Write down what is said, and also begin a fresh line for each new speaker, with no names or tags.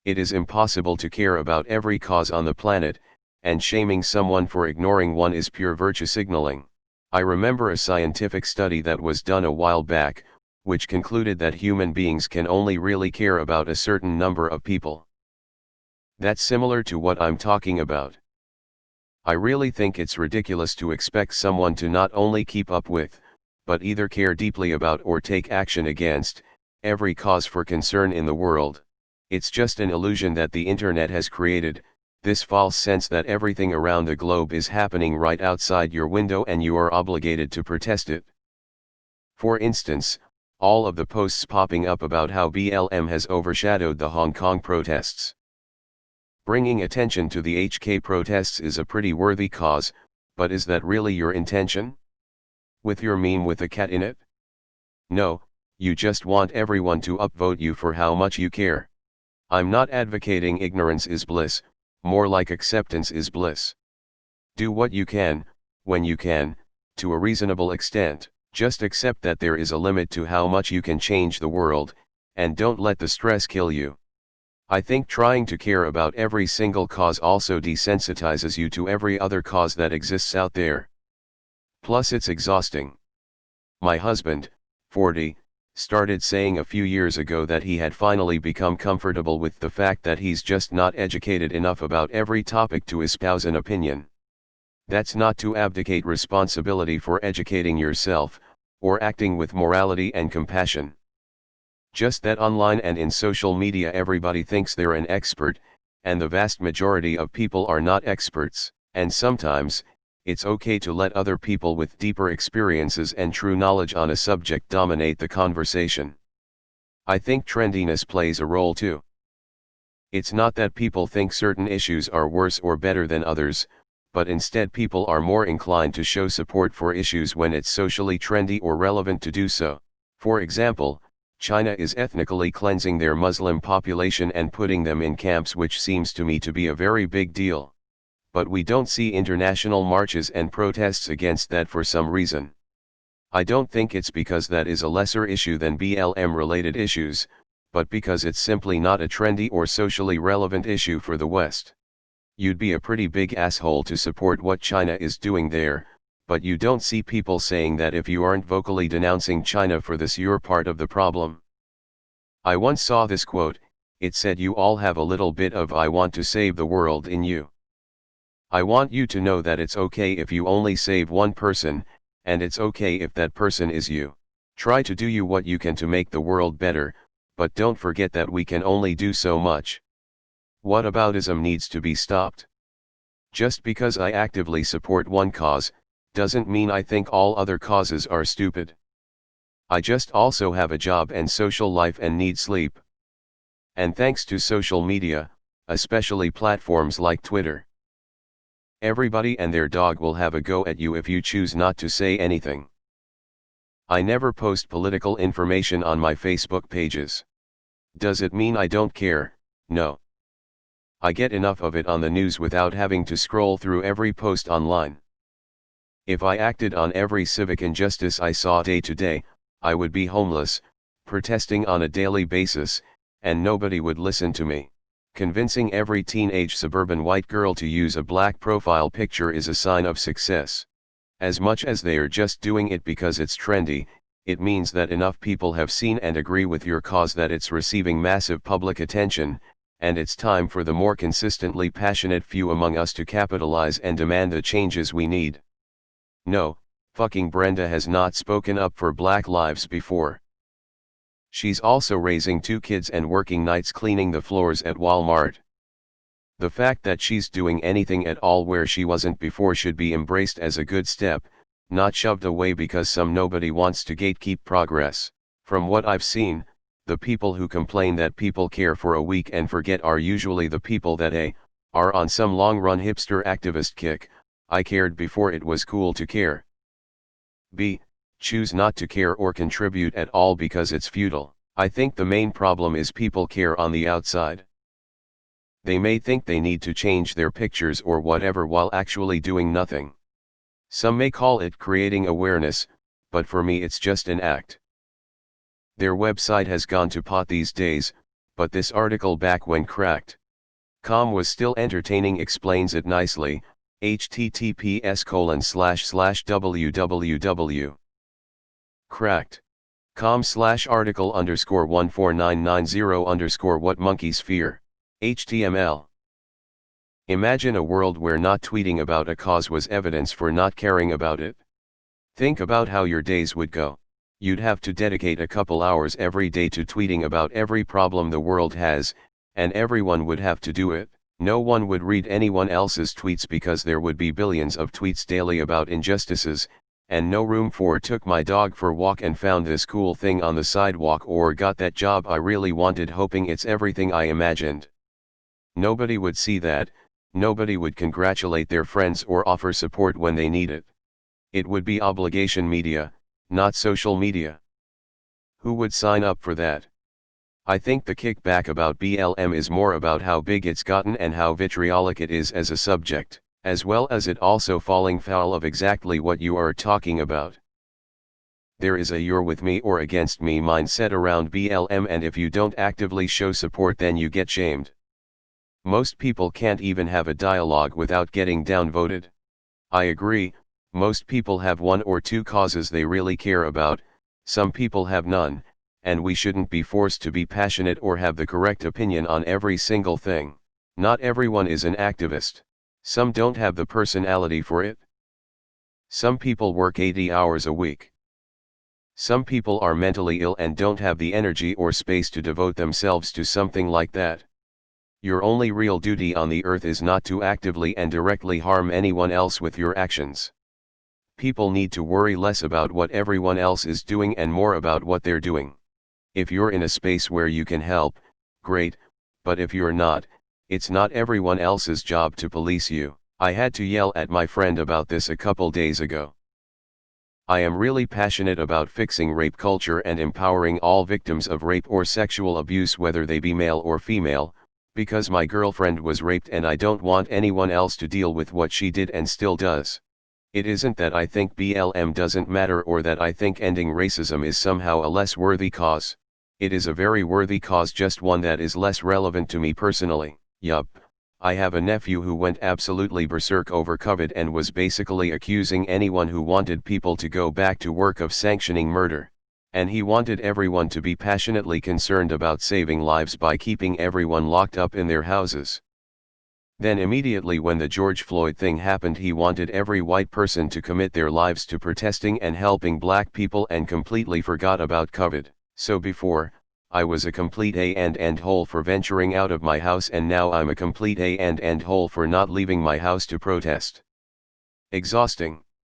It is impossible to care about every cause on the planet, and shaming someone for ignoring one is pure virtue signaling. I remember a scientific study that was done a while back, which concluded that human beings can only really care about a certain number of people. That's similar to what I'm talking about. I really think it's ridiculous to expect someone to not only keep up with, but either care deeply about or take action against, every cause for concern in the world. It's just an illusion that the internet has created, this false sense that everything around the globe is happening right outside your window and you are obligated to protest it. For instance, all of the posts popping up about how BLM has overshadowed the Hong Kong protests. Bringing attention to the HK protests is a pretty worthy cause, but is that really your intention? With your meme with a cat in it? No, you just want everyone to upvote you for how much you care. I'm not advocating ignorance is bliss, more like acceptance is bliss. Do what you can, when you can, to a reasonable extent. Just accept that there is a limit to how much you can change the world, and don't let the stress kill you. I think trying to care about every single cause also desensitizes you to every other cause that exists out there. Plus it's exhausting. My husband, 40, started saying a few years ago that he had finally become comfortable with the fact that he's just not educated enough about every topic to espouse an opinion. That's not to abdicate responsibility for educating yourself, or acting with morality and compassion. Just that online and in social media everybody thinks they're an expert, and the vast majority of people are not experts, and sometimes, it's okay to let other people with deeper experiences and true knowledge on a subject dominate the conversation. I think trendiness plays a role too. It's not that people think certain issues are worse or better than others, but instead people are more inclined to show support for issues when it's socially trendy or relevant to do so. For example, China is ethnically cleansing their Muslim population and putting them in camps, which seems to me to be a very big deal. But we don't see international marches and protests against that for some reason. I don't think it's because that is a lesser issue than BLM-related issues, but because it's simply not a trendy or socially relevant issue for the West. You'd be a pretty big asshole to support what China is doing there, but you don't see people saying that if you aren't vocally denouncing China for this, you're part of the problem. I once saw this quote. It said, "You all have a little bit of I want to save the world in you. I want you to know that it's okay if you only save one person, and it's okay if that person is you. Try to do what you can to make the world better, but don't forget that we can only do so much." Whataboutism needs to be stopped. Just because I actively support one cause, doesn't mean I think all other causes are stupid. I just also have a job and social life and need sleep. And thanks to social media, especially platforms like Twitter, everybody and their dog will have a go at you if you choose not to say anything. I never post political information on my Facebook pages. Does it mean I don't care? No. I get enough of it on the news without having to scroll through every post online. If I acted on every civic injustice I saw day to day, I would be homeless, protesting on a daily basis, and nobody would listen to me. Convincing every teenage suburban white girl to use a black profile picture is a sign of success. As much as they are just doing it because it's trendy, it means that enough people have seen and agree with your cause that it's receiving massive public attention, and it's time for the more consistently passionate few among us to capitalize and demand the changes we need. No, fucking Brenda has not spoken up for Black lives before. She's also raising 2 kids and working nights cleaning the floors at Walmart. The fact that she's doing anything at all where she wasn't before should be embraced as a good step, not shoved away because some nobody wants to gatekeep progress. From what I've seen, the people who complain that people care for a week and forget are usually the people that are on some long-run hipster activist kick. I cared before it was cool to care. B. Choose not to care or contribute at all because it's futile. I think the main problem is people care on the outside. They may think they need to change their pictures or whatever while actually doing nothing. Some may call it creating awareness, but for me it's just an act. Their website has gone to pot these days, but this article back when cracked. Com was still entertaining explains it nicely, https://www. Cracked. com/article_14990_ what monkeys fear. HTML. Imagine a world where not tweeting about a cause was evidence for not caring about it. Think about how your days would go. You'd have to dedicate a couple hours every day to tweeting about every problem the world has, and everyone would have to do it. No one would read anyone else's tweets because there would be billions of tweets daily about injustices, and no room for took my dog for walk and found this cool thing on the sidewalk or got that job I really wanted hoping it's everything I imagined. Nobody would see that, nobody would congratulate their friends or offer support when they need it. It would be obligation media, not social media. Who would sign up for that? I think the kickback about BLM is more about how big it's gotten and how vitriolic it is as a subject, as well as it also falling foul of exactly what you are talking about. There is a you're with me or against me mindset around BLM, and if you don't actively show support then you get shamed. Most people can't even have a dialogue without getting downvoted. I agree, most people have one or two causes they really care about, some people have none, and we shouldn't be forced to be passionate or have the correct opinion on every single thing. Not everyone is an activist. Some don't have the personality for it. Some people work 80 hours a week. Some people are mentally ill and don't have the energy or space to devote themselves to something like that. Your only real duty on the earth is not to actively and directly harm anyone else with your actions. People need to worry less about what everyone else is doing and more about what they're doing. If you're in a space where you can help, great, but if you're not, it's not everyone else's job to police you. I had to yell at my friend about this a couple days ago. I am really passionate about fixing rape culture and empowering all victims of rape or sexual abuse, whether they be male or female, because my girlfriend was raped and I don't want anyone else to deal with what she did and still does. It isn't that I think BLM doesn't matter or that I think ending racism is somehow a less worthy cause. It is a very worthy cause, just one that is less relevant to me personally. Yup, I have a nephew who went absolutely berserk over COVID and was basically accusing anyone who wanted people to go back to work of sanctioning murder. And he wanted everyone to be passionately concerned about saving lives by keeping everyone locked up in their houses. Then immediately when the George Floyd thing happened, he wanted every white person to commit their lives to protesting and helping black people and completely forgot about COVID. So before, I was a complete and hole for venturing out of my house, and now I'm a complete and hole for not leaving my house to protest. Exhausting.